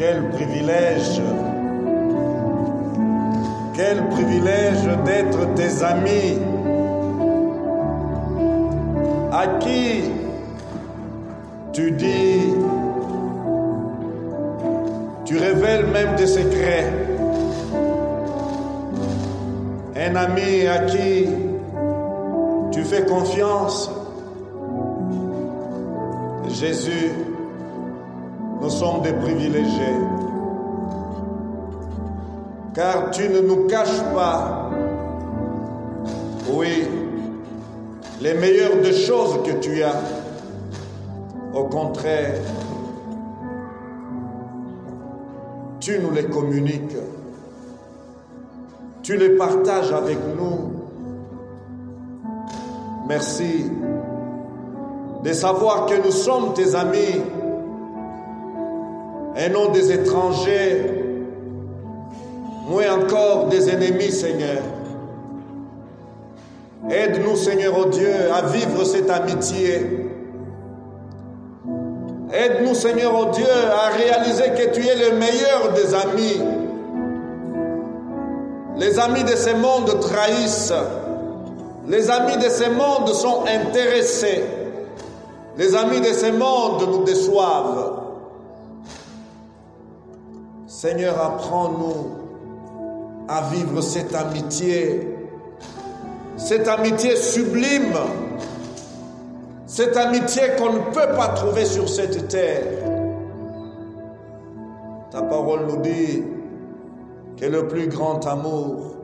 Quel privilège d'être tes amis, à qui tu dis, tu révèles même des secrets. Un ami à qui tu fais confiance. Jésus, nous sommes des privilégiés. Car tu ne nous caches pas, oui, les meilleures des choses que tu as. Au contraire, tu nous les communiques. Tu les partages avec nous. Merci de savoir que nous sommes tes amis et non des étrangers, moins encore des ennemis, Seigneur. Aide-nous, Seigneur, oh Dieu, à vivre cette amitié. Aide-nous, Seigneur, oh Dieu, à réaliser que tu es le meilleur des amis. Les amis de ce monde trahissent. Les amis de ce monde sont intéressés. Les amis de ce monde nous déçoivent. Seigneur, apprends-nous à vivre cette amitié sublime, cette amitié qu'on ne peut pas trouver sur cette terre. Ta parole nous dit que le plus grand amour,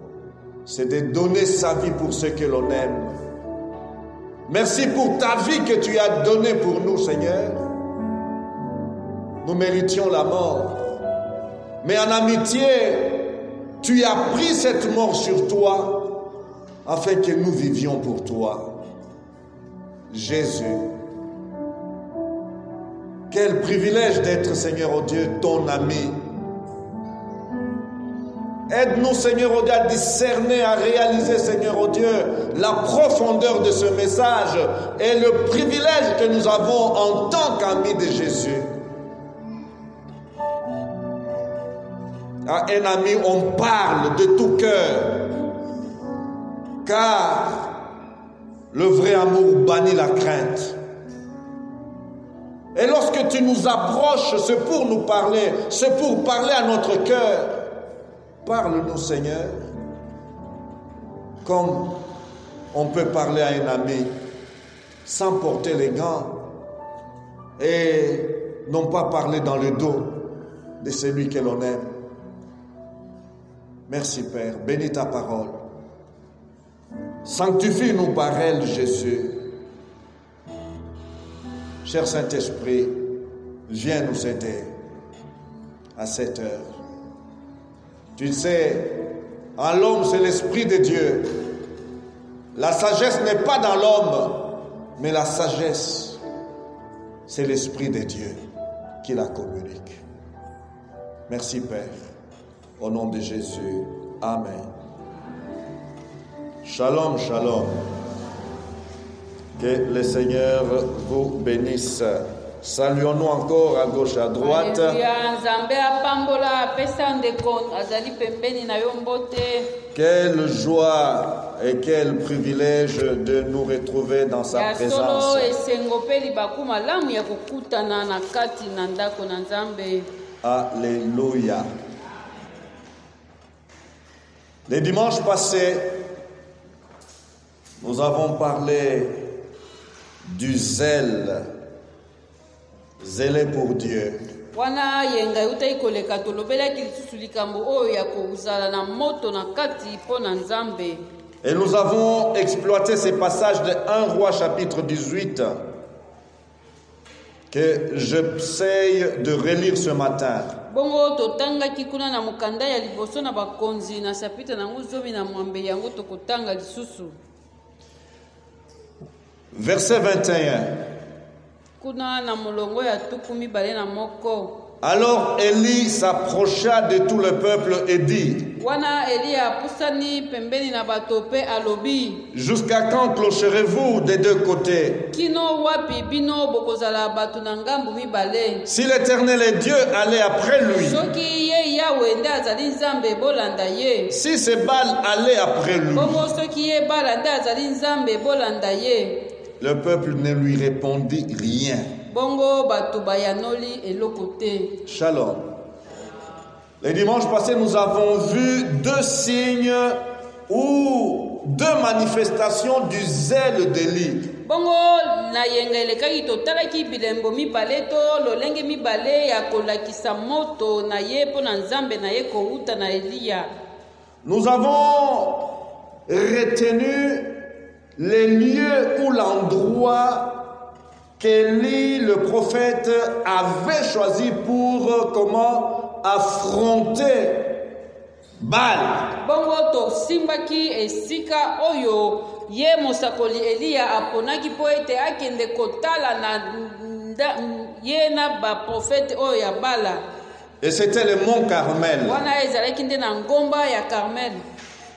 c'est de donner sa vie pour ceux que l'on aime. Merci pour ta vie que tu as donnée pour nous, Seigneur. Nous méritions la mort. Mais en amitié, tu as pris cette mort sur toi afin que nous vivions pour toi. Jésus, quel privilège d'être, Seigneur, oh Dieu, ton ami. Aide-nous, Seigneur, oh Dieu, à discerner, à réaliser, Seigneur, oh Dieu, la profondeur de ce message et le privilège que nous avons en tant qu'amis de Jésus. À un ami, on parle de tout cœur, car le vrai amour bannit la crainte. Et lorsque tu nous approches, c'est pour nous parler, c'est pour parler à notre cœur. Parle-nous, Seigneur, comme on peut parler à un ami sans porter les gants et non pas parler dans le dos de celui que l'on aime. Merci, Père. Bénis ta parole. Sanctifie-nous par elle, Jésus. Cher Saint-Esprit, viens nous aider à cette heure. Tu sais, en l'homme, c'est l'Esprit de Dieu. La sagesse n'est pas dans l'homme, mais la sagesse, c'est l'Esprit de Dieu qui la communique. Merci, Père. Au nom de Jésus. Amen. Shalom, shalom. Que le Seigneur vous bénisse. Saluons-nous encore à gauche, à droite. Quelle joie et quel privilège de nous retrouver dans sa présence. Alléluia. Les dimanches passés, nous avons parlé du zèle. Zélé pour Dieu. Et nous avons exploité ces passages de 1 Roi chapitre 18 que j'essaye de relire ce matin. Verset 21. Alors Élie s'approcha de tout le peuple et dit: Jusqu'à quand clocherez-vous des deux côtés? Si l'Éternel est Dieu, allez après lui. Si c'est Baal, allez après lui. Le peuple ne lui répondit rien. Shalom. Les dimanches passés, nous avons vu deux signes ou deux manifestations du zèle d'Élie. Nous avons retenu les lieux ou l'endroit qu'Élie, le prophète, avait choisi pour comment affronter Baal. Et c'était le mont Carmel.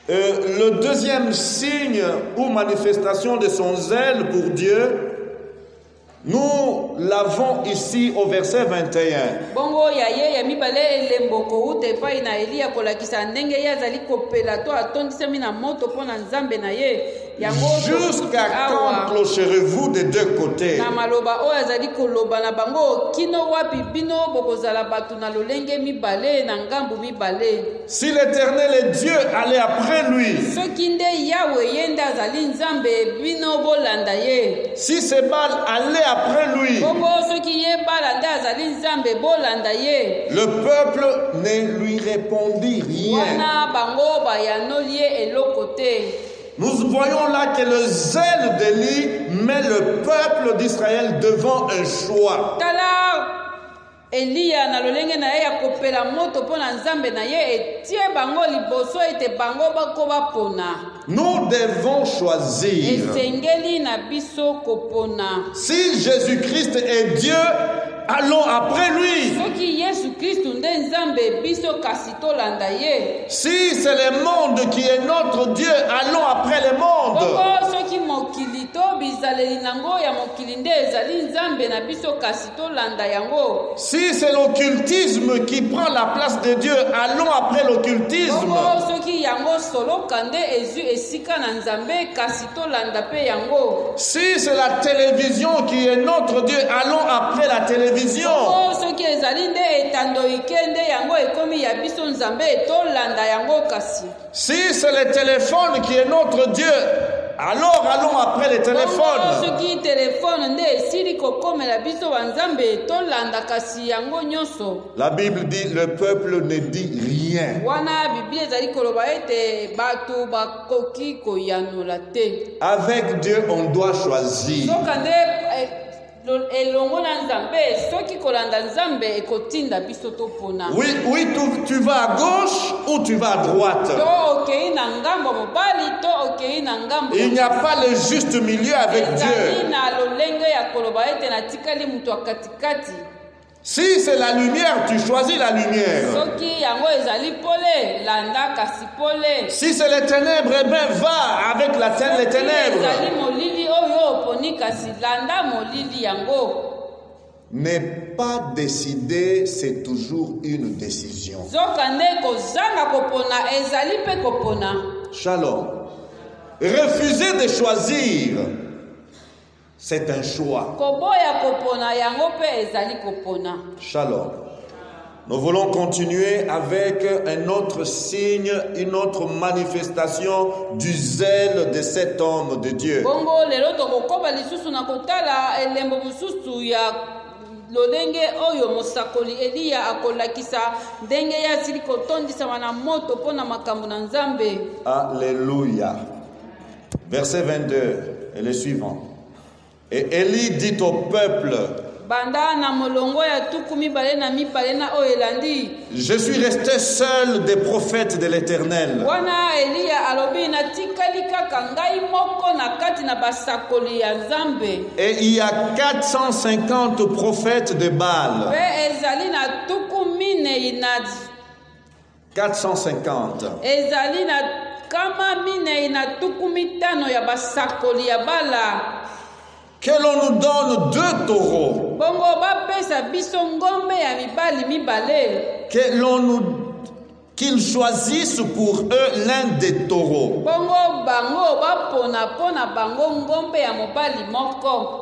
Le deuxième signe ou manifestation de son zèle pour Dieu, nous l'avons ici au verset 21. Jusqu'à quand clocherez-vous des deux côtés? Si l'Éternel est Dieu, allez après lui. Si c'est Baal, allez après lui. Le peuple ne lui répondit rien. Nous voyons là que le zèle d'Élie met le peuple d'Israël devant un choix. Nous devons choisir. Si Jésus-Christ est Dieu, allons après lui. Si c'est le monde qui est notre Dieu, allons après le monde. Si c'est l'occultisme qui prend la place de Dieu, allons après l'occultisme. Si c'est la télévision qui est notre Dieu, allons après la télévision. Si c'est le téléphone qui est notre Dieu, alors allons après les téléphones. La Bible dit le peuple ne dit rien. Avec Dieu, on doit choisir. Oui, tu vas à gauche ou tu vas à droite. Il n'y a pas le juste milieu avec Dieu. Si c'est la lumière, tu choisis la lumière. Si c'est les ténèbres, eh bien va avec les ténèbres. Ne pas décider, c'est toujours une décision. Shalom. Refuser de choisir, c'est un choix. Shalom. Nous voulons continuer avec un autre signe, une autre manifestation du zèle de cet homme de Dieu. Alléluia. Verset 22 et le suivant. Et Élie dit au peuple: Je suis resté seul des prophètes de l'Éternel. Et il y a 450 prophètes de Baal. 450. Que l'on nous donne 2 taureaux. Qu'ils choisissent pour eux l'un des taureaux.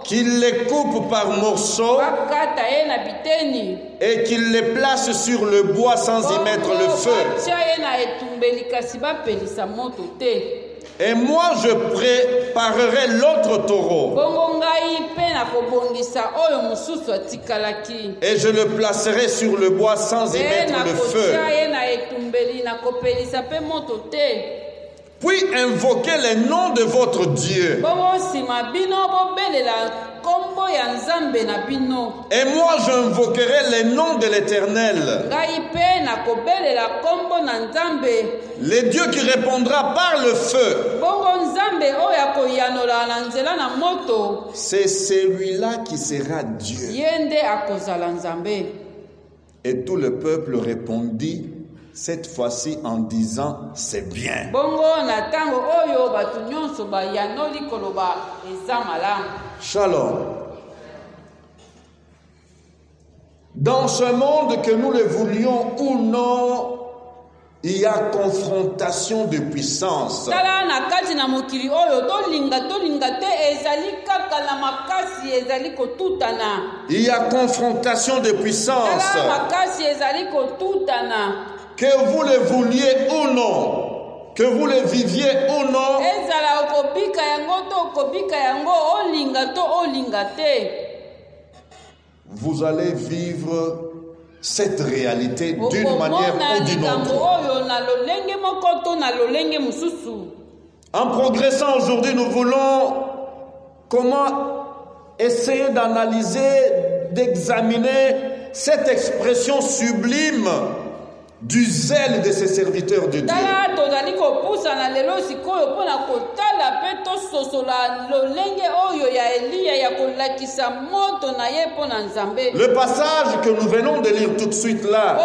Qu'ils les coupent par morceaux et qu'ils les placent sur le bois sans y mettre le feu. Et moi je préparerai l'autre taureau. Et je le placerai sur le bois sans y mettre le feu. Puis invoquez les noms de votre Dieu. Et moi j'invoquerai les noms de l'Éternel. Les dieux qui répondra par le feu. C'est celui-là qui sera Dieu. Et tout le peuple répondit cette fois-ci en disant c'est bien. Shalom. Dans ce monde, que nous le voulions ou non, il y a confrontation de puissance. Il y a confrontation de puissance. Que vous le vouliez ou non, que vous le viviez ou non, vous allez vivre cette réalité d'une manière ou d'une autre. En progressant aujourd'hui, nous voulons essayer d'analyser, d'examiner cette expression sublime du zèle de ses serviteurs de Dieu. Le passage que nous venons de lire tout de suite là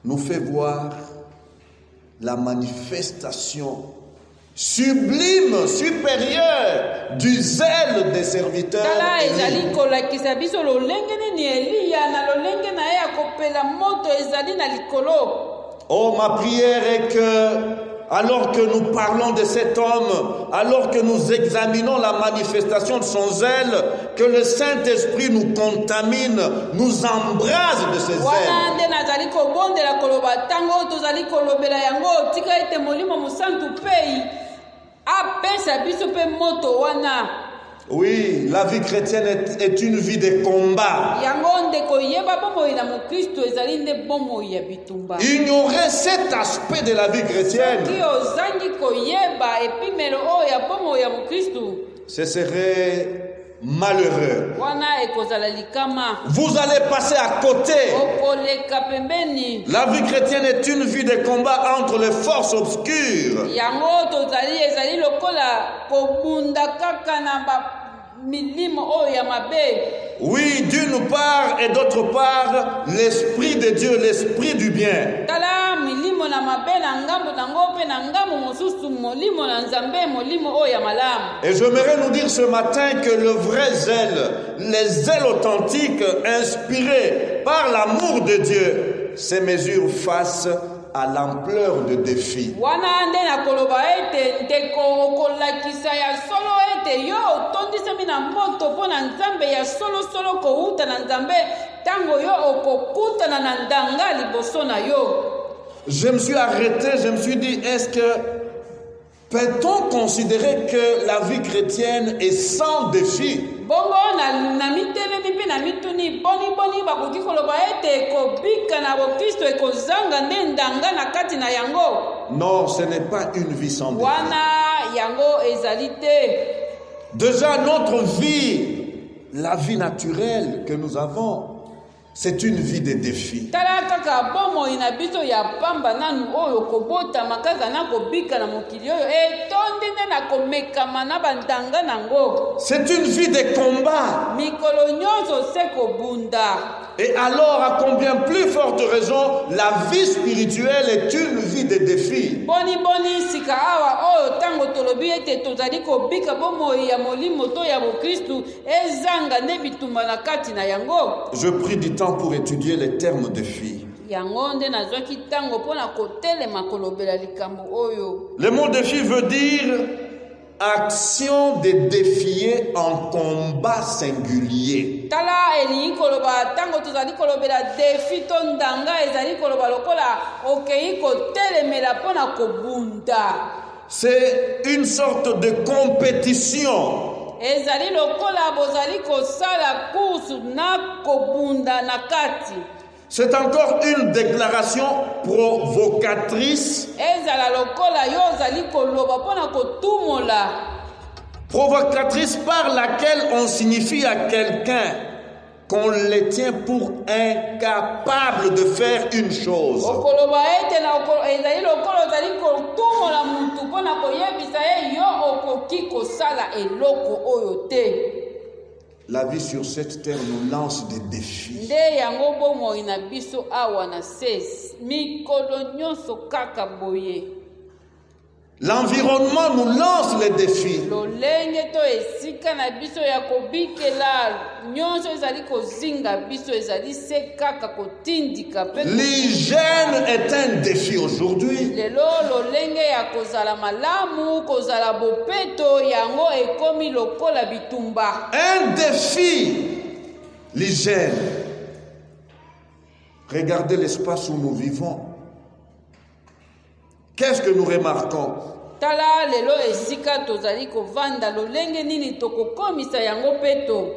nous fait voir la manifestation sublime, supérieure du zèle des serviteurs. Oh, ma prière est que, alors que nous parlons de cet homme, alors que nous examinons la manifestation de son zèle, que le Saint-Esprit nous contamine, nous embrase de ce zèle. Oui, la vie chrétienne est une vie de combat. Ignorer cet aspect de la vie chrétienne, ce serait malheureux. Vous allez passer à côté. La vie chrétienne est une vie de combat entre les forces obscures. Oui, d'une part et d'autre part, l'Esprit de Dieu, l'Esprit du bien. Et j'aimerais nous dire ce matin que le vrai zèle, les zèles authentiques inspirés par l'amour de Dieu, se mesurent face à l'ampleur de défis. Je me suis arrêté, je me suis dit, est-ce que peut-on considérer que la vie chrétienne est sans défi? Non, ce n'est pas une vie sans défi. Déjà notre vie, la vie naturelle que nous avons, c'est une vie de défis. Tala kaka bomoi na biso ya pamba nanu oyo kobota makaka na kobika na mokili oyo etondi nde na komekama na bandanga nango. C'est une vie de combat. Mikolo nyonso se kobunda. Et alors, à combien plus forte raison, la vie spirituelle est une vie de défis. Boni sika awa oyo tango tolobi ete tozali kobika bomoi ya molimo to ya Kristu ezanga ne bitumba na kati na yango. Je pris du temps pour étudier les termes défis. Yango nde nazwaki tango mpona kotelema kolobela likambo oyo. Le mot défi veut dire action de défier en combat singulier. Tala elingi koloba tango tozali kolobela défi to ndanga ezali koloba lokola okei kotelemela mpona kobunda. C'est une sorte de compétition. Ezali lokola bozali kosala course na kobunda na kati. C'est encore une déclaration provocatrice. Ezala lokola yo ozali koloba mpona kotumola. Provocatrice par laquelle on signifie à quelqu'un qu'on le tient pour incapable de faire une chose. Okoloba ete na ezali lokola ozali kotumola mutu mpona koyebisa ye yo okoki kosala eloko oyo te. La vie sur cette terre nous lance des défis. Nde yango bomoi na biso awa na ses mikolo nyonso kaka boye. L'environnement nous lance les défis. Lolenge to esika na biso ya kobikela nyonso ezali kozinga biso ezali se kaka kotindika pe. L'hygiène est un défi aujourd'hui. Lelo lolenge ya kozala malamu kozala bopeto yango ekomi lokola bitumba. Un défi, l'hygiène. Regardez l'espace où nous vivons. Qu'est-ce que nous remarquons? Tala lelo esika tozali kovanda lolenge nini tokokomisa yango peto.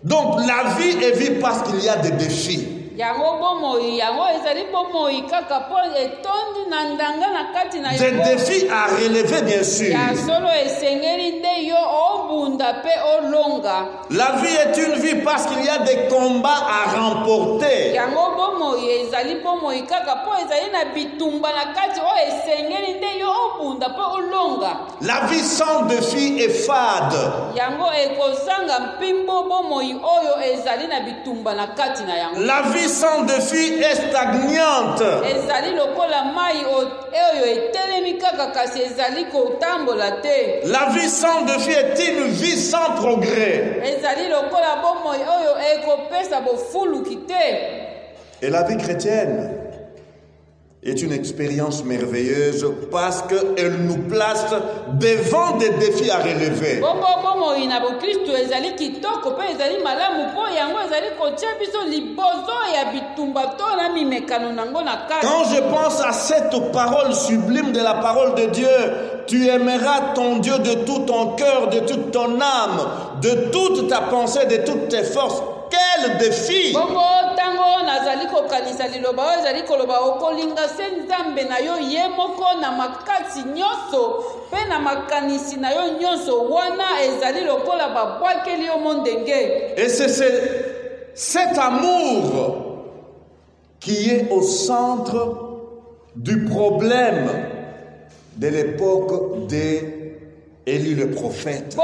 Donc la vie est vie parce qu'il y a des défis. Yango bomoi yango ezali bomoi kaka po etondi na ndanga na kati na yango. Des défis à relever bien sûr. Ya solo esengeli nde yo obunda pe olonga. La vie est une vie parce qu'il y a des combats à remporter. Yango bomoi ezali bomoi kaka po ezali na bitumba na kati o esengeli nde yo obunda pe olonga. La vie sans défi est fade. Yango ekozanga mpimbo bomoi oyo ezali na bitumba na kati na yango. La vie sans défi est stagnante. Ezali lokola mai oyo etelemi kaka kasi ezali kotambola te. La vie sans défi est une vie sans progrès. Ezali lokola bomoi oyo ekopesa bofuluki te. Et la vie chrétienne est une expérience merveilleuse parce qu'elle nous place devant des défis à relever. Quand je pense à cette parole sublime de la parole de Dieu, tu aimeras ton Dieu de tout ton cœur, de toute ton âme, de toute ta pensée, de toutes tes forces. Quel défi! Et c'est cet amour qui est au centre du problème de l'époque d'Élie le prophète.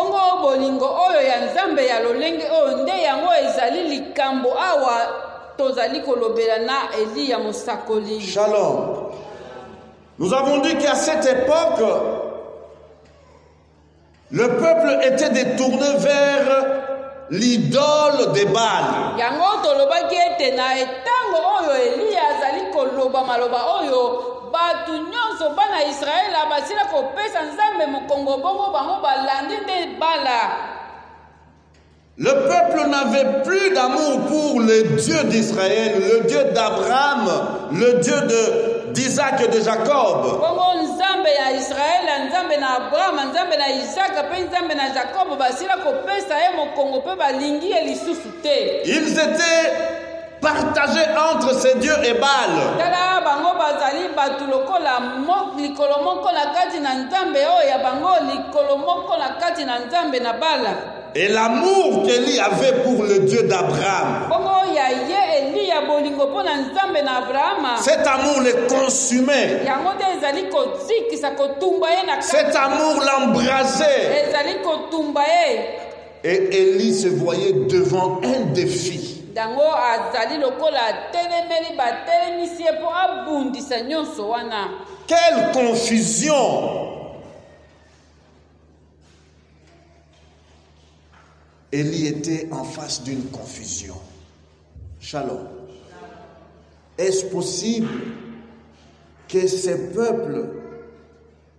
Shalom. Nous avons dit qu'à cette époque, le peuple était détourné vers l'idole des Baals. Le peuple n'avait plus d'amour pour le Dieu d'Israël, le Dieu d'Abraham, le Dieu d'Isaac et de Jacob. Ils étaient partagé entre ces dieux et Baal. tala bango bazali batu lokola likolo moko na kati na nzambe oyo ya bango likolo moko na kati na nzambe na Bala. Et l'amour qu'Élie avait pour le Dieu d'Abraham, bongo ya ye Eli ya bolingo mpo na nzambe na Abrahama, cet amour les consumait. yango nde ezali kozikisa kotumba ye na kati, Cet amour l'embrasait. ezali kotumba ye. Et Élie se voyait devant un défi. dango azali lokola atelemeli batelemisi ye mpo abundisa nyonso wana. Quelle confusion! Élie était en face d'une confusion. Shalom. Est-ce possible que ces peuples,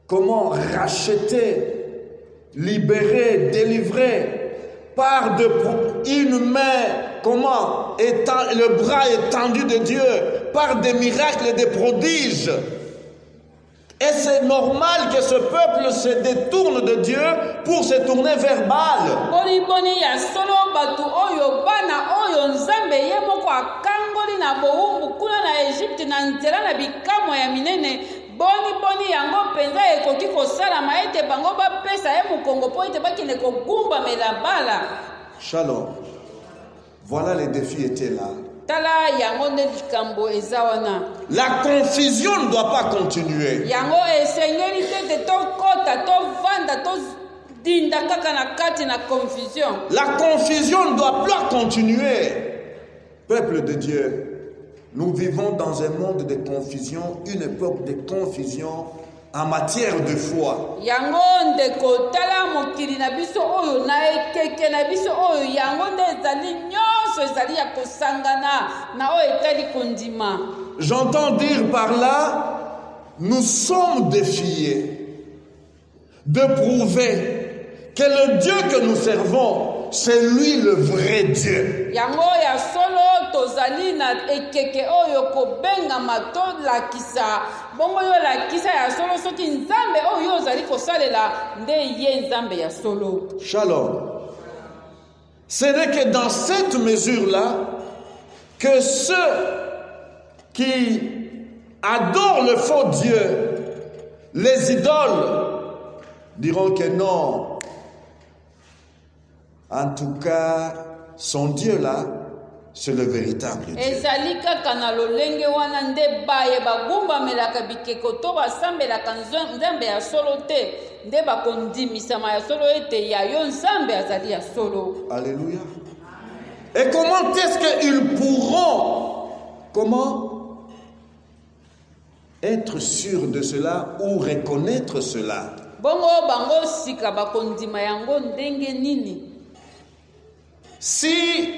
comment racheter, libérer, délivrer, par une main, comment, le bras étendu de Dieu, par des miracles et des prodiges? Et c'est normal que ce peuple se détourne de Dieu pour se tourner vers Baal. Boni ya solo batu oyo bana oyo nzambe ye moko akangoli na bowumbu kuna na Egypte na nzela na bikamo ya minene. Boni yango penza ekoki kosalama ete bango bapesa ye mokongo po ete bakende kogumba mela Bala. Shalom. Voilà, les défis étaient là. Tala yango nde likambo eza wana. La confusion ne doit pas continuer. Yango esengeli te tokota tovanda todinda kaka na kati na confusion. La confusion ne doit pas continuer. Peuple de Dieu, nous vivons dans un monde de confusion, une époque de confusion en matière de foi. Yango ndeko tala mokili na biso oyo na ekeke na biso oyo yango nde ezali nyonso ezali ya kosangana na oyo etali kondima. J'entends dire par là, nous sommes défiés de prouver que le Dieu que nous servons, c'est lui le vrai Dieu. Yango ya solo tozali na ekeke oyo kobenga mato lakisa. Bongo yo lakisa ya solo soki nzambe oyo ozali kosalela nde ye nzambe ya solo. Shalom. Ce n'est que dans cette mesure-là que ceux qui adorent le faux Dieu, les idoles, diront que non. En tout cas, son Dieu là, c'est le véritable Dieu. Ezali kaka na lolenge wana nde baye bagumba melaka bikeko to basambelaka nzambe ya solo te nde bakondimisama ya solo ete ya yo nzambe azali ya solo. Alléluia. Et comment est-ce qu'ils pourront, être sûrs de cela ou reconnaître cela? Bongo bango sika bakondima yango ndenge nini? Si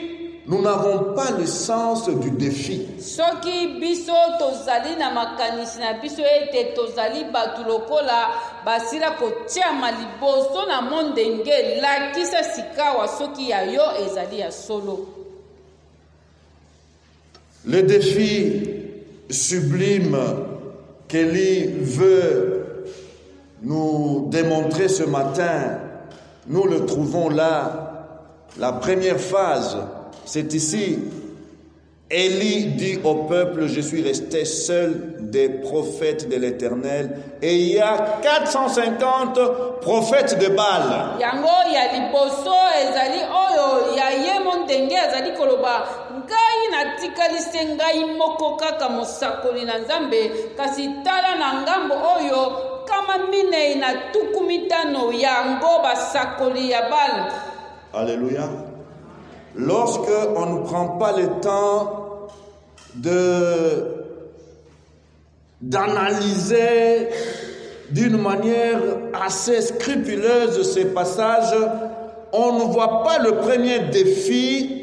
nous n'avons pas le sens du défi, soki biso tozali na makanisi na biso ete tozali batu lokola basila kotiama liboso na mondenge lakisa sikawa soki ya yo ezali ya solo. Le défi sublime qu'Élie veut nous démontrer ce matin, nous le trouvons là. La première phase, c'est ici. Élie dit au peuple, je suis resté seul des prophètes de l'Éternel. Et il y a 450 prophètes de Baal. Yango ya liboso ezali oyo ya ye mondenge ezali koloba ngai natikalise ngai moko kaka mosakoli na nzambe kasi tala na ngambo oyo kama minei na tuku mitano yango basakoli ya Baal. Alléluia. Lorsque on ne prend pas le temps d'analyser d'une manière assez scrupuleuse ces passages, on ne voit pas le premier défi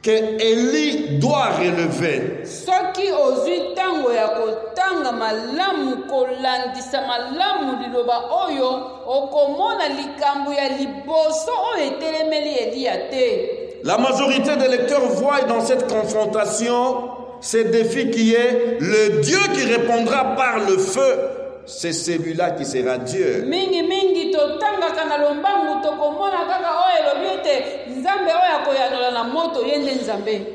que Élie doit relever. Soki ozwi tango ya kotanga malamu kolandisa malamu liloba oyo okomona likambo ya liboso oyo etelemeli Elia te. La majorité des lecteurs voient dans cette confrontation ce défi qui est le Dieu qui répondra par le feu. C'est celui-là qui sera Dieu. Mingi totanga kana lombangu tokomona kaka oyo elobi ete nzambe oyo akoyanola na moto yende nzambe.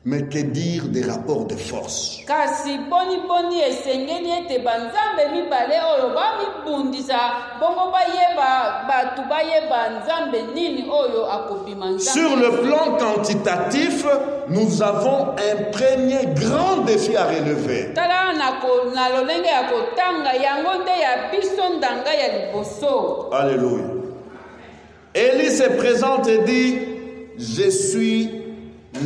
Mais que dire des rapports de force? kasi boni esengeli ete banzambe mibale oyo bamibundisa bongo bayeba batu bayeba nzambe nini oyo akobima nzambe. Sur le plan quantitatif, nous avons un premier grand défi à relever. tala na lolenge ya kotanga yango nde ya biso ndanga ya liboso. Alléluia. Élie se présente et dit, je suis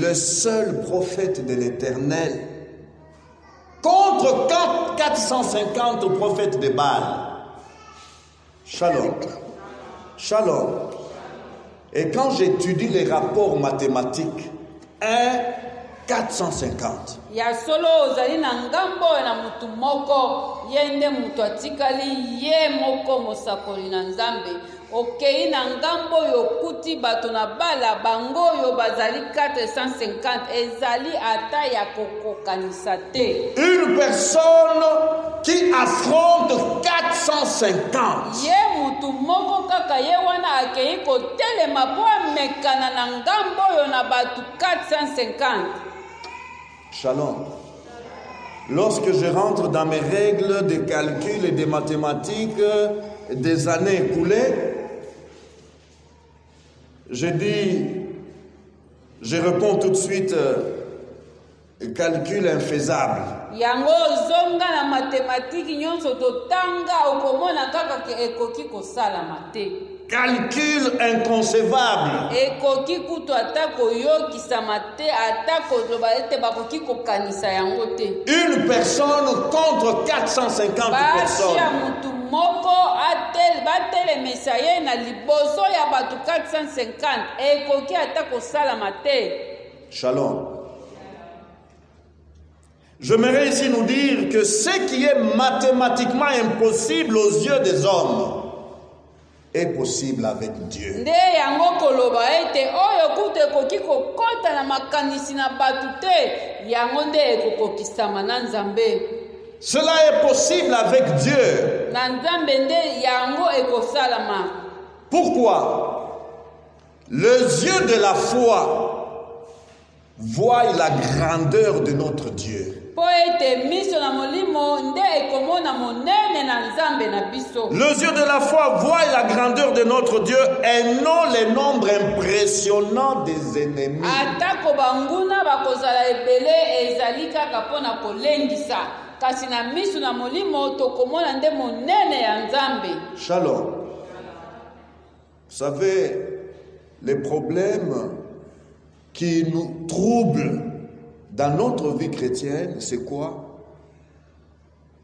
le seul prophète de l'Éternel contre 450 prophètes de Baal. Shalom. Shalom. Et quand j'étudie les rapports mathématiques, 450. ya solo ozali na ngambo na mutu moko ye nde mutu atikali ye moko mosakoli na nzambe okei na ngambo oyo okuti bato na bala bango oyo bazali 450 ezali ata ya kokokanisa te. Une personne qui affronte 450. ye mutu moko kaka ye wana akei kotelema po amekana na ngambo oyo na bato 450. Shalom. Lorsque je rentre dans mes règles de calcul et de mathématiques des années écoulées, je réponds tout de suite calcul infaisable. yango zonga na matematiki nyonso totanga okomona kaka ke ekoki kosalama te. Calcul inconcevable. ekoki kutu ata koyokisama te ata koloba ete bakoki kokanisa yango te. Une personne contre 450 personnes. batia mutu moko batelemisa ye na liboso ya bato 450 ekoki ata kosalama te. Shalom. J'aimerais ici nous dire que ce qui est mathématiquement impossible aux yeux des hommes est possible avec Dieu. nde yango koloba ete oyo kutu ekoki kokota na makanisi na bato te yango nde ekokokisama na nzambe. Cela est possible avec Dieu. na nzambe nde yango ekosalama. Pourquoi? Les yeux de la foi voient la grandeur de notre Dieu. po ete miso na molimo nde ekomona monene na nzambe na biso. Les yeux de la foi voient la grandeur de notre Dieu et non le nombre impressionnant des ennemis. atako banguna bakozala ebele ezali kaka mpo na kolengisa kasi na miso na molimo tokomona nde monene ya nzambe. Shalom. Vous savez, les problèmes qui nous troublent dans notre vie chrétienne, c'est quoi?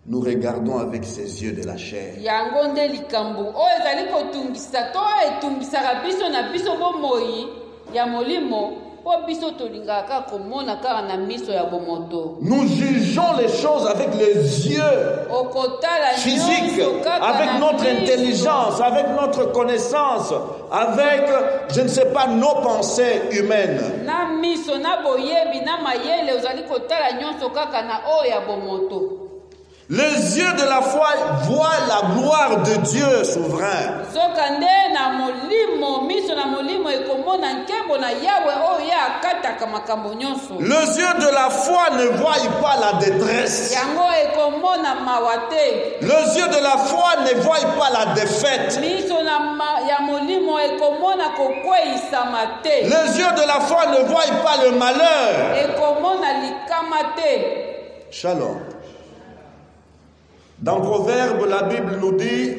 Nous regardons avec ses yeux de la chair. yango nde likambo oyo ezali kotungisa to etungisaka biso na biso bomoi ya molimo po biso tolingaka komona kaka na miso ya bomoto. Nous jugeons les choses avec les yeux okotala physiques, nyonso kaka avec na notre miso. intelligence, avec notre connaissance, avec, je ne sais pas, nos pensées humaines. na miso na boyebi na mayele ozali kotala nyonso kaka na oyo ya bomoto. Les yeux de la foi voient la gloire de Dieu souverain. soka nde na molimo miso na molimo ekomona nkembo na yawe oyo ye akataka makambo nyonso. Les yeux de la foi ne voient pas la détresse. yango ekomona mawa te. Les yeux de la foi ne voient pas la défaite. miso ya molimo ekomona kokweyisama te. Les yeux de la foi ne voient pas le malheur. ekomona likama te. Shalom. Dans Proverbe, la Bible nous dit,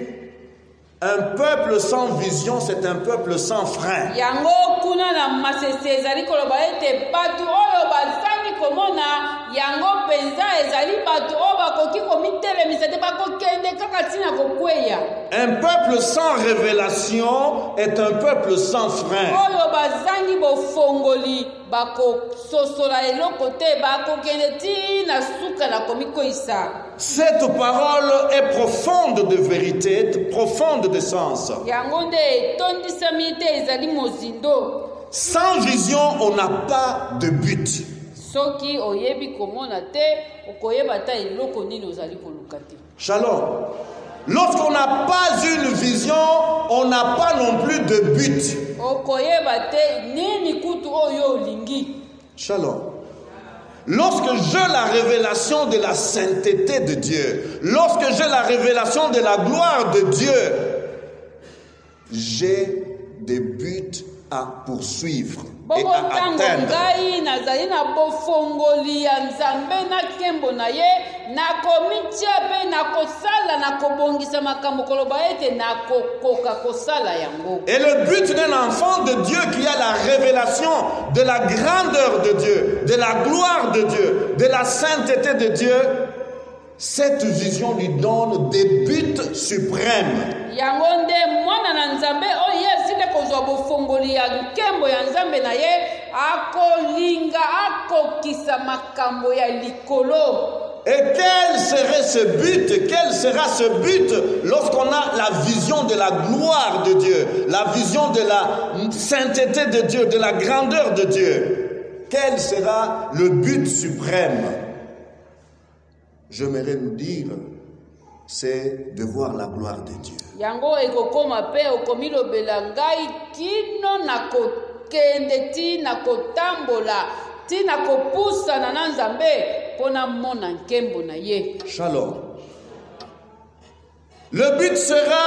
un peuple sans vision, c'est un peuple sans frein. yango kuna na masese ezali koloba ete bato oyo bazangi komona yango penza ezali bato oyo bakoki komitelemisa te bakokende kaka ntina kokweya. Un peuple sans révélation est un peuple sans frein. oyo bazangi bofongoli bakososola eloko te bakokende ntina suka na komikoyisa. Cette parole est profonde de vérité, profonde de sens. yango nde etondisami te ezali mozindo. Sans vision, on n'a pas de but. soki oyebi komona te okoyeba ta eloko nini ozali koluka te. Shalom. Lorsqu'on n'a pas une vision, on n'a pas non plus de but. okoyeba te nini kutu oyo olingi. Shalom. Lorsque j'ai la révélation de la sainteté de Dieu, lorsque j'ai la révélation de la gloire de Dieu, j'ai des buts à poursuivre et à atteindre. Et le but d'un enfant de Dieu qui a la révélation de la grandeur de Dieu, de la gloire de Dieu, de la sainteté de Dieu, cette vision lui donne des buts suprêmes. Et quel serait ce but? Quel sera ce but lorsqu'on a la vision de la gloire de Dieu, la vision de la sainteté de Dieu, de la grandeur de Dieu? Quel sera le but suprême? J'aimerais nous dire, c'est de voir la gloire de Dieu. Shalom. Le but sera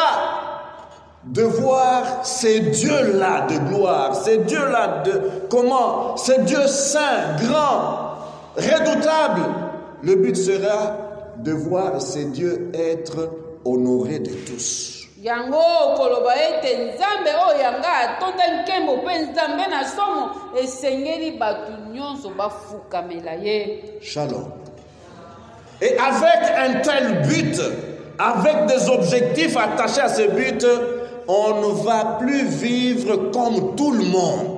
de voir ces dieux-là de gloire, ces dieux-là de comment, ces dieux saints, grands, redoutables. Le but sera de voir ces dieux être honorés de tous. Shalom. Et avec un tel but, avec des objectifs attachés à ce but, on ne va plus vivre comme tout le monde.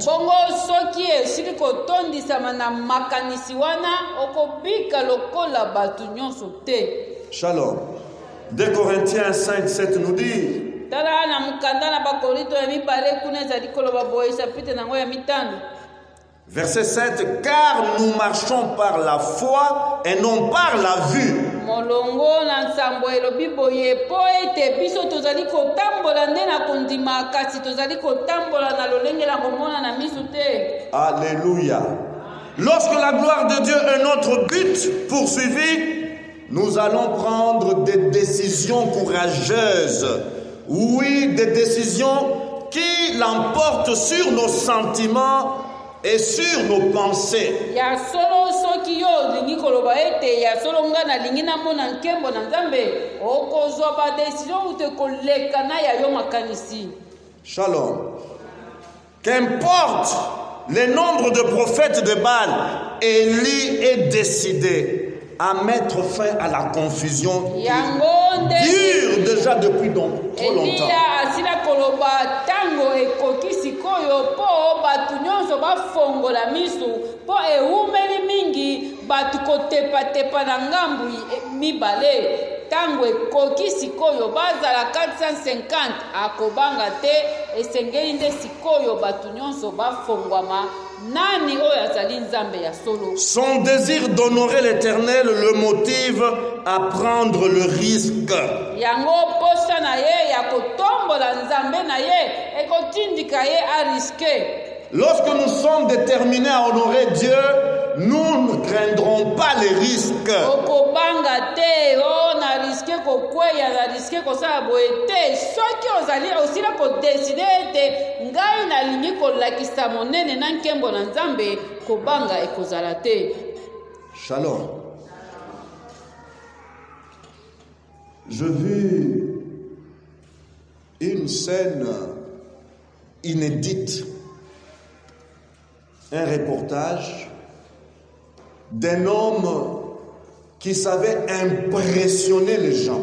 Shalom. 2 Corinthiens 5, 7 nous dit, verset 7, car nous marchons par la foi et non par la vue. Alléluia. Lorsque la gloire de Dieu est notre but poursuivi, nous allons prendre des décisions courageuses. Oui, des décisions qui l'emportent sur nos sentiments et sur nos pensées. Shalom. Qu'importe le nombre de prophètes de Baal, Élie est décidé à mettre fin à la confusion qui dure déjà depuis trop longtemps. Tango ekoki sikoyo bazala 450 akobanga te esengeli nde sikoyo batu nyonso bafongwama nani oyo azali nzambe ya solo. Son désir d'honorer l'Éternel le motive à prendre le risque. Yango posa na ye ya kotombola nzambe na ye ekotindika ye a risquer. Lorsque nous sommes déterminés à honorer Dieu, nous ne craindrons pas les risques. Okobanga te o na risque kokweya na risque kosala boye te soki ozali osila kodeside ete ngai nalingi kolakisa monene na nkembo na nzambe kobanga ekozala te. Shalom. Je vis une scène inédite, un reportage d'un homme qui savait impressionner les gens.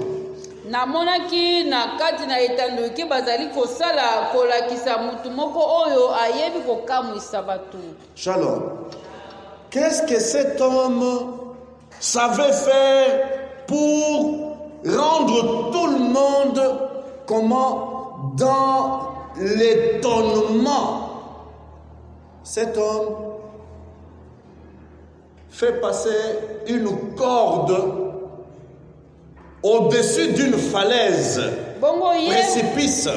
Namonaki na kati na etandoki bazali kosala kolakisa mutu moko oyo ayebi kokamwisa batu. Shalom. Qu'est-ce que cet homme savait faire pour rendre tout le monde comment dans l'étonnement? Cet homme fait passer une corde au-dessus d'une falaise, précipice.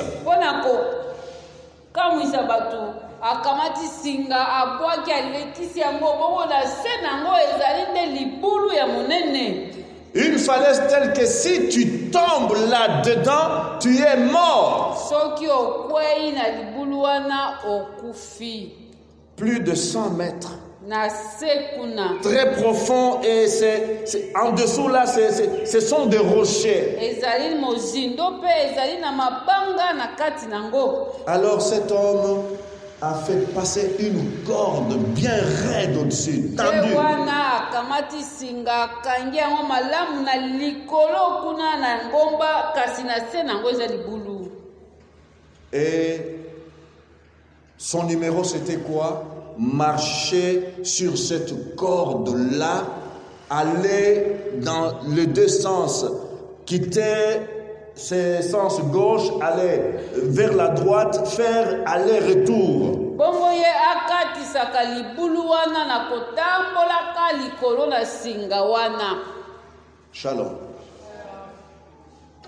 akamati singa abwaki alekisi yango bongo na se nango ezali nde libulu ya monene. Une falaise telle que si tu tombes là-dedans, tu es mort. Soki okwei na libulu wana okufi. Plus de 100 mètres. Na se kuna. Très profond et c'est en dessous là, ce sont des rochers. Ezali mozindo pe ezali na mabanga na kati nango. Alors cet homme a fait passer une corde bien raide au-dessus, tendue. Wana akamati singa kangi yango malamu na likolo kuna na ngomba kasi na se nango ezali libulu. Et son numéro c'était quoi? Marcher sur cette corde-là, aller dans les deux sens, quitter ses sens gauche, aller vers la droite, faire aller-retour. Bongo ye akatisaka libulu wana na kotambolaka likolo na singa wana. Shalom.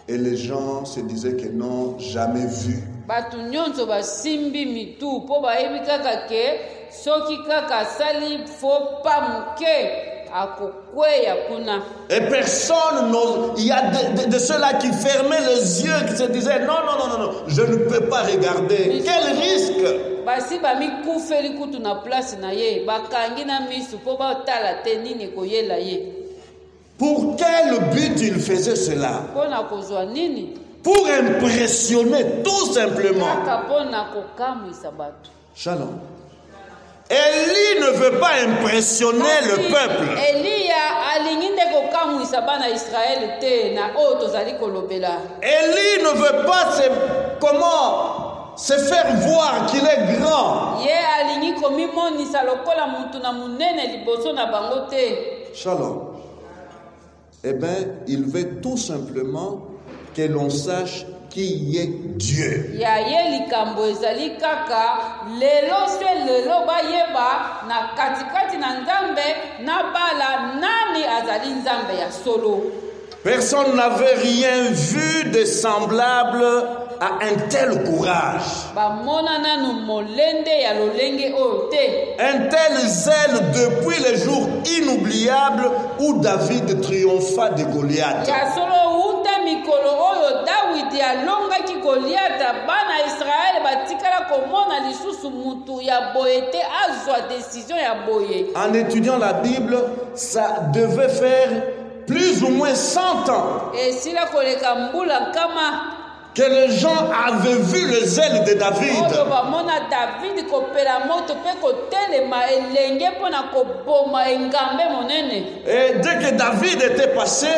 Et les gens se disaient que non, jamais vu. Batu nyonso basimbi mitu po bayebi kaka ke soki kaka sali fo pa muke akokweya kuna. Et personne n'ose. Il y a de ceux-là qui fermaient les yeux, qui se disaient non, je ne peux pas regarder. Quel risque! Basi bamikufeli kutu na place na ye bakangi na misu po batala te nini koyela ye. Pour quel but il faisait cela? Pona kozwa nini? Pour impressionner, tout simplement. Shalom. Élie ne veut pas impressionner le peuple. Élie ne veut pas se faire voir qu'il est grand. Shalom. Eh bien, il veut tout simplement que l'on sache qui est Dieu. Ya ye likambo ezali kaka lelo se lelo bayeba na katikati na nzambe na bala nani azali nzambe ya solo. Personne n'avait rien vu de semblable à un tel courage. Bamona nanu molende ya lolenge oyo te. Un tel zèle depuis les jours inoubliables où David triompha de Goliath. Ya solo uta mikolo oyo Dawidi alongaki Goliath bana Israël batikala komona lisusu mutu ya boye te azwa décision ya boye. En étudiant la Bible, ça devait faire plus ou moins 100 ans Et si la koleka mbula kama que les gens avaient vu le zèle de David. Et dès que David était passé,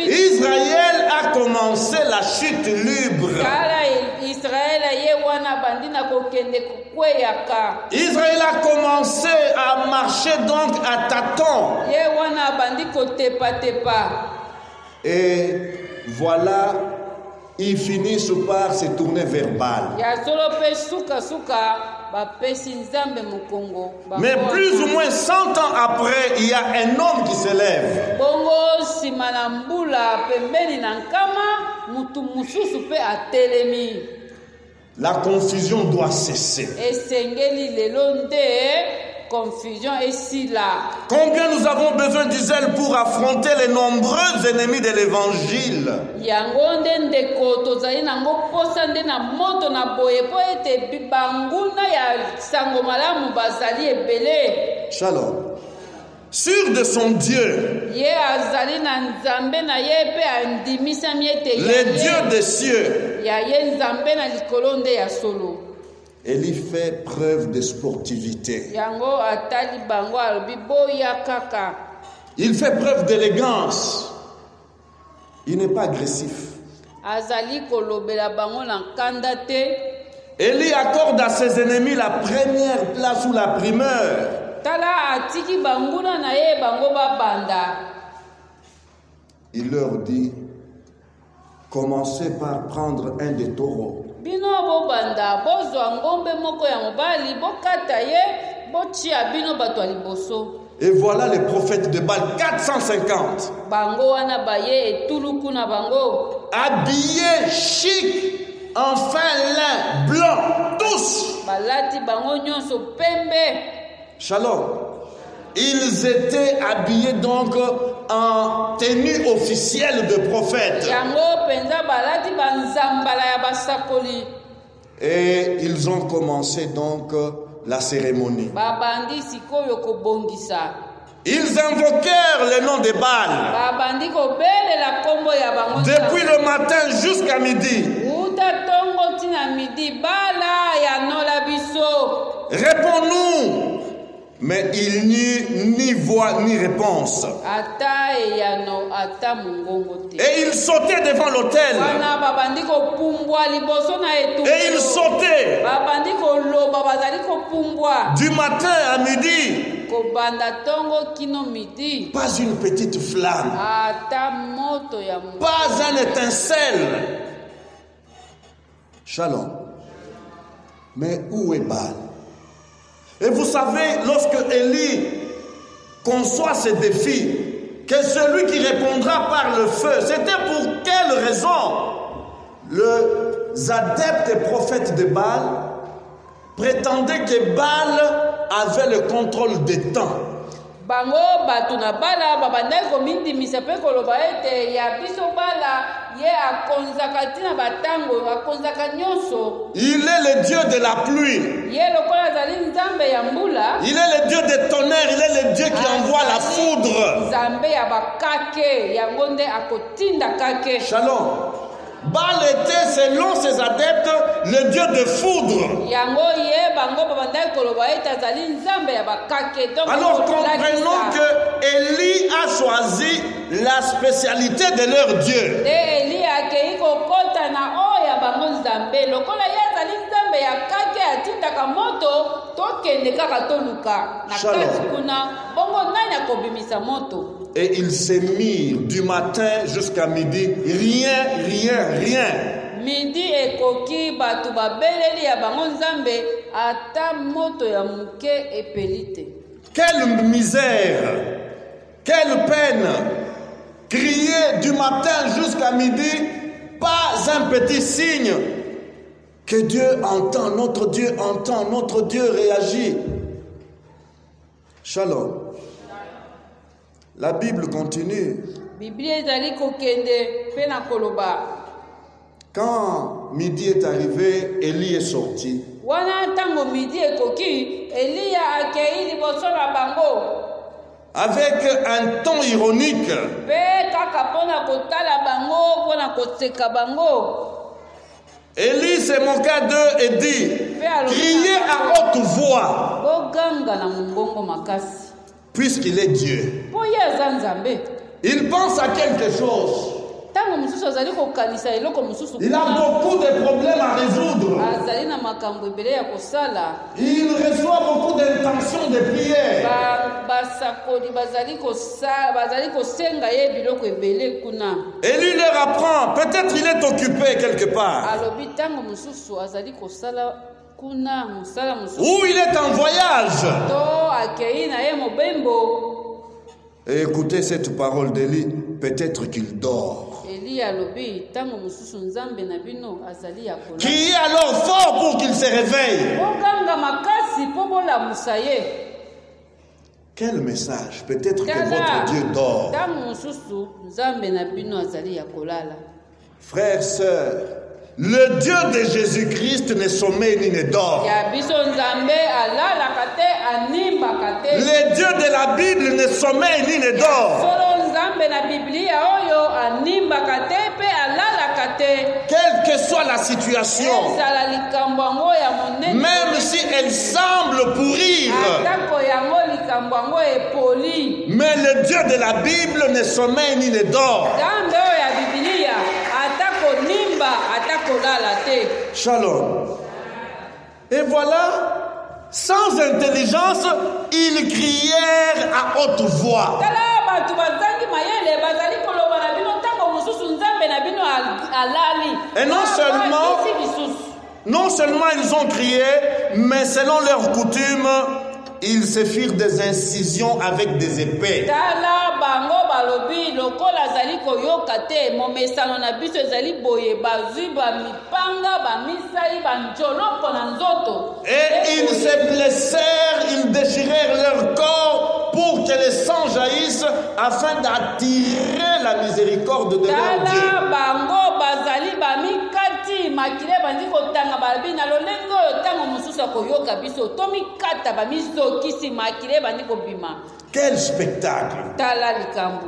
Israël a commencé la chute libre. Israël a commencé à marcher donc à tâtons. Et voilà, ils finissent par se tourner vers Baal. Mais plus ou moins 100 ans après, il y a un homme qui se lève. La confusion doit cesser. Confusion ici là. Combien nous avons besoin du zèle pour affronter les nombreux ennemis de l'évangile. Shalom. Sûr de son Dieu, le Dieu des cieux, Élie fait preuve de sportivité. Il fait preuve d'élégance. Il n'est pas agressif. Élie accorde à ses ennemis la première place ou la primeur. Il leur dit, commencez par prendre un des taureaux. Et voilà les prophètes de Baal, 450. Habillés chic. en fin lin blanc, tous. balati bango nyonso pembe. Shalom. Ils étaient habillés donc en tenue officielle de prophète. Yango penza balati banzambala ya basakoli. Et ils ont commencé donc la cérémonie. Babandi sikoyo kobongisa. Ils invoquèrent le nom de Baal. Babandi kobelela kombo ya bango. Depuis le matin jusqu'à midi. Uta tongo tina midi bala ya nola biso. Réponds-nous. Mais il n'y ni voix ni réponse. Ata eyano ata mungongo te. Et ils sautaient devant l'autel. Wana babandi kopumbwa liboso na etu. Et ils sautaient. Babandi koloba bazali kopumbwa. Du matin à midi. Kobanda tongo kino midi. Pas une petite flamme. Ata moto ya mungu. Pas un étincelle. Shalom. Mais où est Baal? Et vous savez, lorsque Élie conçoit ce défi, que celui qui répondra par le feu, c'était pour quelle raison? Les adeptes et prophètes de Baal prétendaient que Baal avait le contrôle des temps. Bango batu na bala babandai komindimisa pe koloba ete ya biso bala ye akonzaka tina batango akonzaka nyonso. Il est le Dieu de la pluie. Ye lokola azali nzambe ya mbula. Il est le Dieu des tonnerres. Il est le Dieu qui envoie la foudre. Nzambe ya bakake yango nde akotinda kake. Shalom. Baal était, selon ses adeptes, le Dieu de foudre. Alors comprenons que Élie a choisi la spécialité de leur Dieu. Et il s'est mis du matin jusqu'à midi, rien. Midi ekoki batu babeleli ya bango nzambe ata moto ya muke epelite. Quelle misère, quelle peine. Crier du matin jusqu'à midi, pas un petit signe que Dieu entend, notre Dieu réagit. Shalom. La Bible continue. Quand midi est arrivé, Élie est sorti. Avec un ton ironique. Élie se moqua d'eux et dit, criez à haute voix. Puisqu'il est Dieu. Il pense à quelque chose. Il a beaucoup de problèmes à résoudre. Il reçoit beaucoup d'intentions de prière. Élie leur apprend, peut-être il est occupé quelque part. Ou il est en voyage. Et écoutez cette parole d'Élie, peut-être qu'il dort. Criez alors fort pour qu'il se réveille. Quel message? Peut-être que votre Dieu dort. Frères, sœurs, le Dieu de Jésus-Christ ne sommeille ni ne dort. Le Dieu de la Bible ne sommeille ni ne dort. Quelle que soit la situation, même si elle semble pourrir, mais le Dieu de la Bible ne sommeille ni ne dort. Shalom. Et voilà, sans intelligence, ils crièrent à haute voix. Et non seulement ils ont crié, mais selon leur coutume, ils se firent des incisions avec des épées. balobi lokola azali koyoka te momesano na biso ezali boye bazwi bamipanga bamisai banjoloko na nzoto. Et ils se blessèrent, ils déchirèrent leur corps pour que le sang jaillisse afin d'attirer la miséricorde de leur Dieu. Tala bango bazali bamikati makile bandi kotanga balobi na lolenge oyo ntango mosusu akoyoka biso tomikata bamizokisi makile bandi kobima. Quel spectacle! Tala likambo.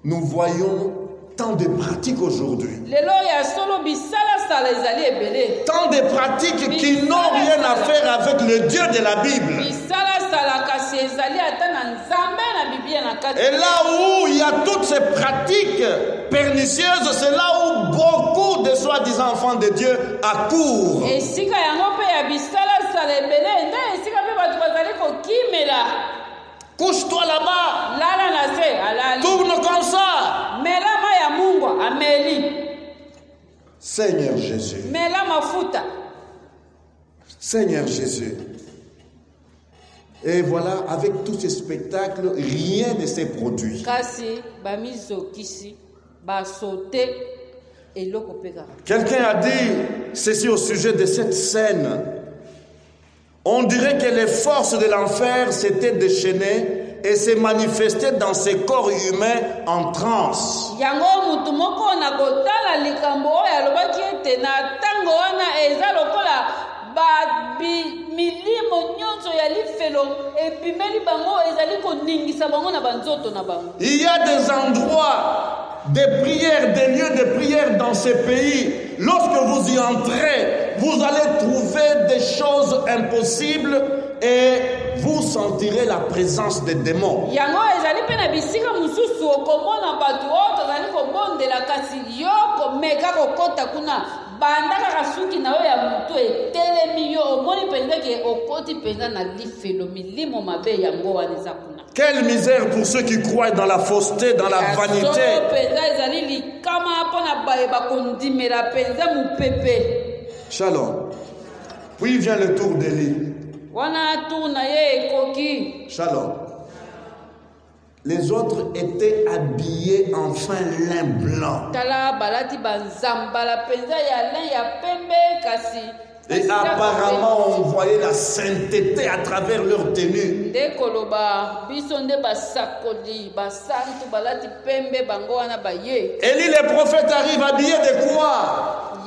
Nous voyons tant de pratiques aujourd'hui. Lelo ya solo bisala sala ezali ebele. Tant de pratiques qui n'ont rien à faire avec le Dieu de la Bible. Bisala sala kasi ezali ata na nzambe na Biblia na kati. Et là où il y a toutes ces pratiques pernicieuses, c'est là où beaucoup de soi-disant enfants de Dieu accourent. Esika yango pe ya bisala sala ebele nde esika pe batu bazali kokimela. Couche-toi là-bas. Lala na se alali. Tourne comme ça. Mela ma ya Mungu ameli. Seigneur Jésus. Mela mafuta. Seigneur Jésus. Et voilà, avec tous ces spectacles, rien ne s'est produit. Kasi bamizokisi basote eloko peka. Quelqu'un a dit ceci au sujet de cette scène. On dirait que les forces de l'enfer s'étaient déchaînées et se manifestaient dans ces corps humains en transe. Yango mutu moko na kotala likambo oyo alobaki ete na ntango wana eza lokola milimo nyonso ya lifelo ebimeli bango ezali koningisa bango na banzoto na bango. Il y a des endroits de prière, des lieux de prière dans ces pays. Lorsque vous y entrez, vous allez trouver des choses impossibles et vous sentirez la présence des démons. Yango ezali pe na bisika mususu okomona batu oyo tozali kobondela kasi yo komeka kokota kuna bandaka kasuki na yo ya mutu etelemi yo omoni mpenza ke okoti mpenza na lifelo milimo mabe yango wana eza kuna. Quelle misère pour ceux qui croient dans la fausseté, dans la vanité. Shalom. Puis vient le tour d'Élie. Shalom. Les autres étaient habillés en fin lin blanc. Et apparemment, on voyait la sainteté à travers leur tenue. Élie le prophète arrive habillé de quoi?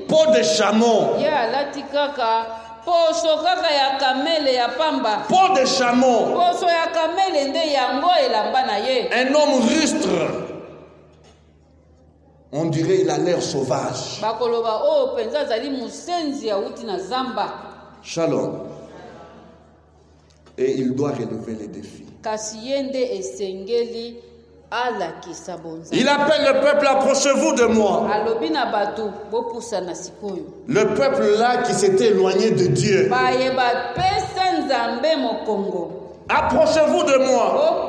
Peau de chameau. Peau de chameau. Un homme rustre. On dirait il a l'air sauvage. Shalom. Et il doit relever les défis. Il appelle le peuple, approchez-vous de moi. Le peuple là qui s'était éloigné de Dieu. Approchez-vous de moi.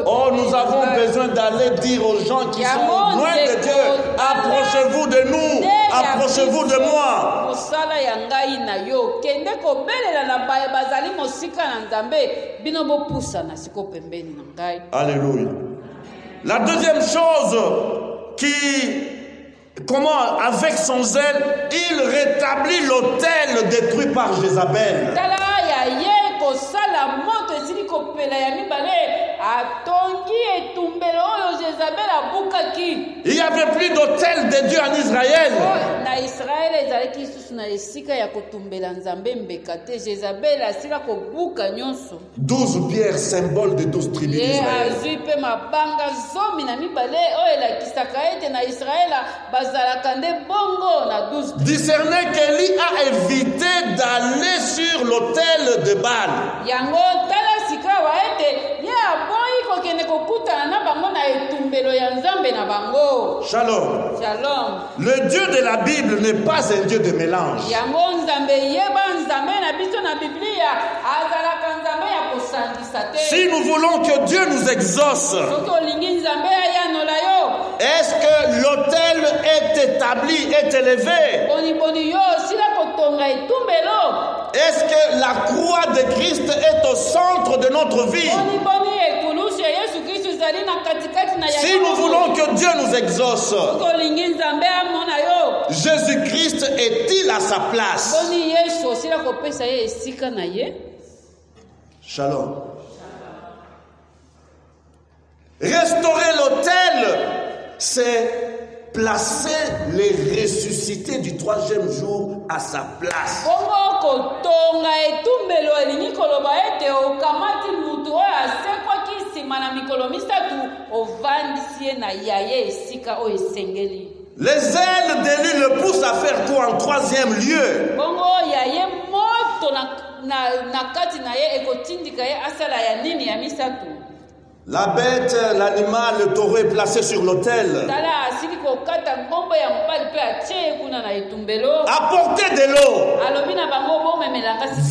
Oh, nous avons besoin d'aller dire aux gens qui sont loin de Dieu, approchez-vous de nous, approchez-vous de moi. Alléluia. La deuxième chose comment, avec son zèle, il rétablit l'autel détruit par Jézabel. Il n'y avait plus d'autel de Dieu en Israël. 12 pierres, symbole de 12 tribus d'Israël. Discernez qu'Élie a évité d'aller sur l'autel de Baal. Shalom. Shalom. Le Dieu de la Bible n'est pas un Dieu de mélange. Si nous voulons que Dieu nous exauce, est-ce que l'autel est établi, est élevé? Est-ce que la croix de Christ est au centre de notre vie. Si nous voulons que Dieu nous exauce, Jésus-Christ est-il à sa place? Shalom. Restaurer l'autel, c'est placer les ressuscités du 3e jour à sa place. Les ailes d'élu le poussent à faire quoi en 3e lieu? La bête, l'animal, le taureau est placé sur l'autel. Apportez de l'eau.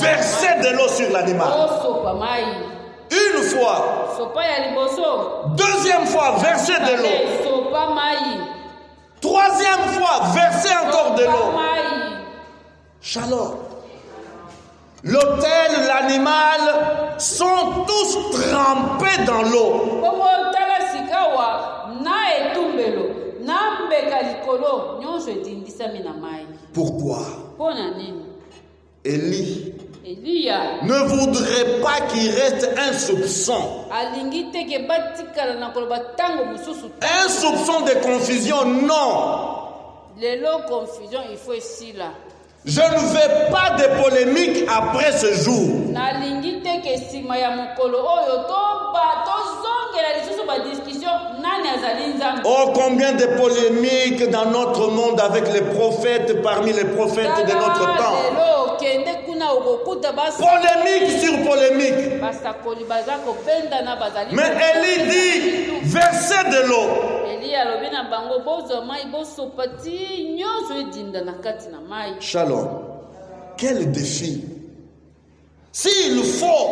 Versez de l'eau sur l'animal. Une fois. Deuxième fois, versez de l'eau. Troisième fois, versez encore de l'eau. Shalom. L'autel, l'animal sont tous trempés dans l'eau. Pourquoi? Élie ne voudrait pas qu'il reste un soupçon. Un soupçon de confusion, non. Je ne veux pas de polémique après ce jour. Oh, combien de polémiques dans notre monde avec les prophètes, parmi les prophètes de notre temps. Polémique sur polémique. Mais Élie dit, versez de l'eau. Shalom. Quel défi. S'il faut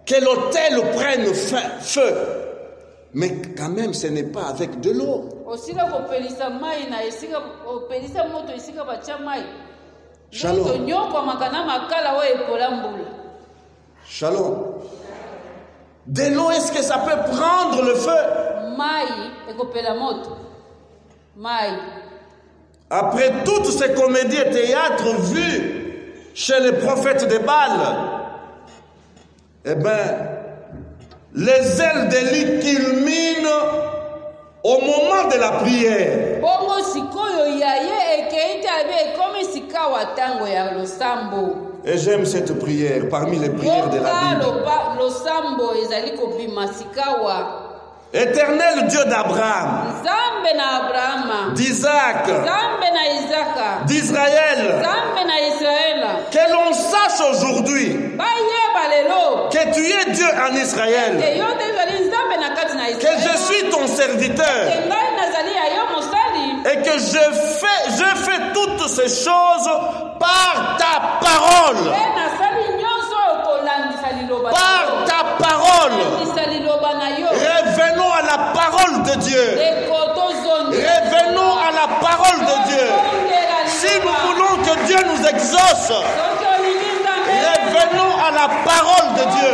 que l'autel prenne feu, mais quand même ce n'est pas avec de l'eau. Shalom. Shalom. De l'eau, est-ce que ça peut prendre le feu? Après toutes ces comédies et théâtres vus chez les prophètes de Baal, eh bien, les ailes d'Élie culminent au moment de la prière. Et j'aime cette prière parmi les prières de la Bible. Éternel Dieu d'Abraham, d'Isaac, d'Israël, que l'on sache aujourd'hui que tu es Dieu en Israël, que je suis ton serviteur et que je fais toutes ces choses par ta parole. Par ta parole. Revenons à la parole de Dieu. Revenons à la parole de Dieu. Si nous voulons que Dieu nous exauce, revenons à la parole de Dieu.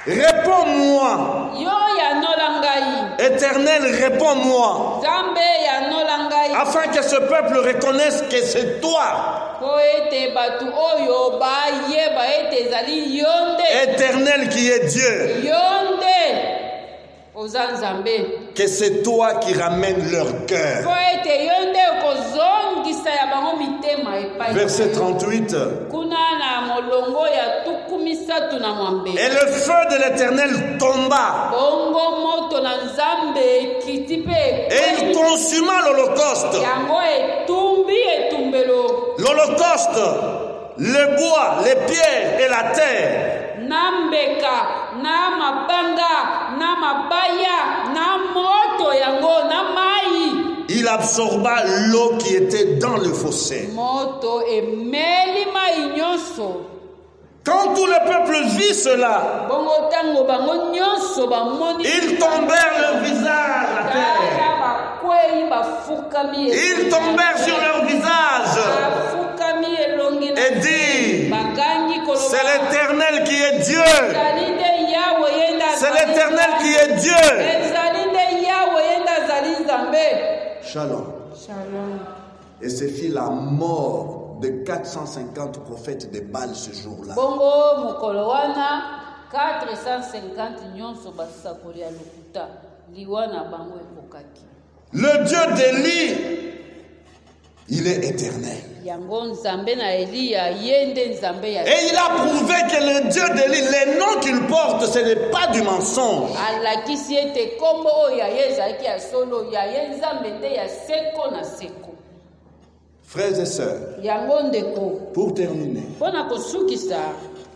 Réponds-moi. Éternel, réponds-moi. Afin que ce peuple reconnaisse que c'est toi. Éternel qui est Dieu. Que c'est toi qui ramènes leur cœur. Verset 38. Et le feu de l'Éternel tomba. Et il consuma l'holocauste. L'holocauste, le bois, les pierres et la terre. Il absorba l'eau qui était dans le fossé. Quand tout le peuple vit cela, ils tombèrent le visage à terre. Ils tombèrent sur leur visage. l'Éternel qui est Dieu. ezali nde yawe ye nde azali nzambe. Shalom. Shalom. Et ce fut la mort de 450 prophètes de Baal ce jour-là. Bongo mokolo wana 450 nyonso basakoli ya lokuta liwa na bango ekokaki. Le Dieu d'Élie, il est éternel. Yango nzambe na Eliya ye nde nzambe ya. Et il a prouvé que le Dieu d'Élie, les noms qu'il porte, ce n'est pas du mensonge. Alakisi ete kombo oyo ya ye ezalaki ya solo ya ye nzambe nde ya seko na seko. Frères et sœurs, Yango ndeko pour terminer, mpona kosukisa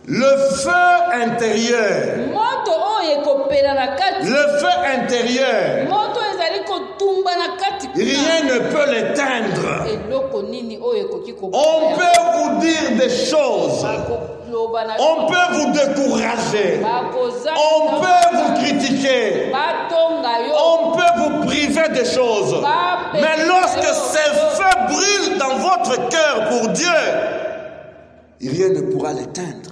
le feu intérieur, moto oyo ekopela na kati, le feu intérieur, moto ezali kotumba na kati, rien ne peut l'éteindre. eloko nini oyo ekoki On peut vous dire des choses, on peut vous décourager, on peut vous critiquer, on peut vous priver des choses, mais lorsque ces feux brûlent dans votre cœur pour Dieu, rien ne pourra l'éteindre.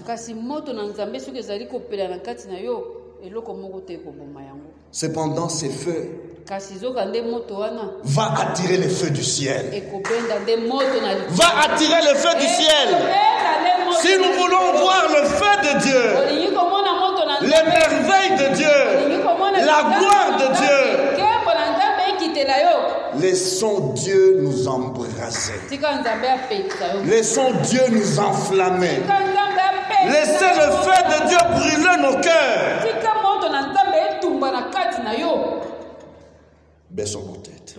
Cependant, ces feux va attirer les feux du ciel. Va attirer le feu du ciel. Si nous voulons voir le feu de Dieu, les merveilles de Dieu, la gloire de Dieu, laissons Dieu nous embrasser. Laissons Dieu nous enflammer. Laissez le feu de Dieu brûler nos cœurs. Baissons nos têtes.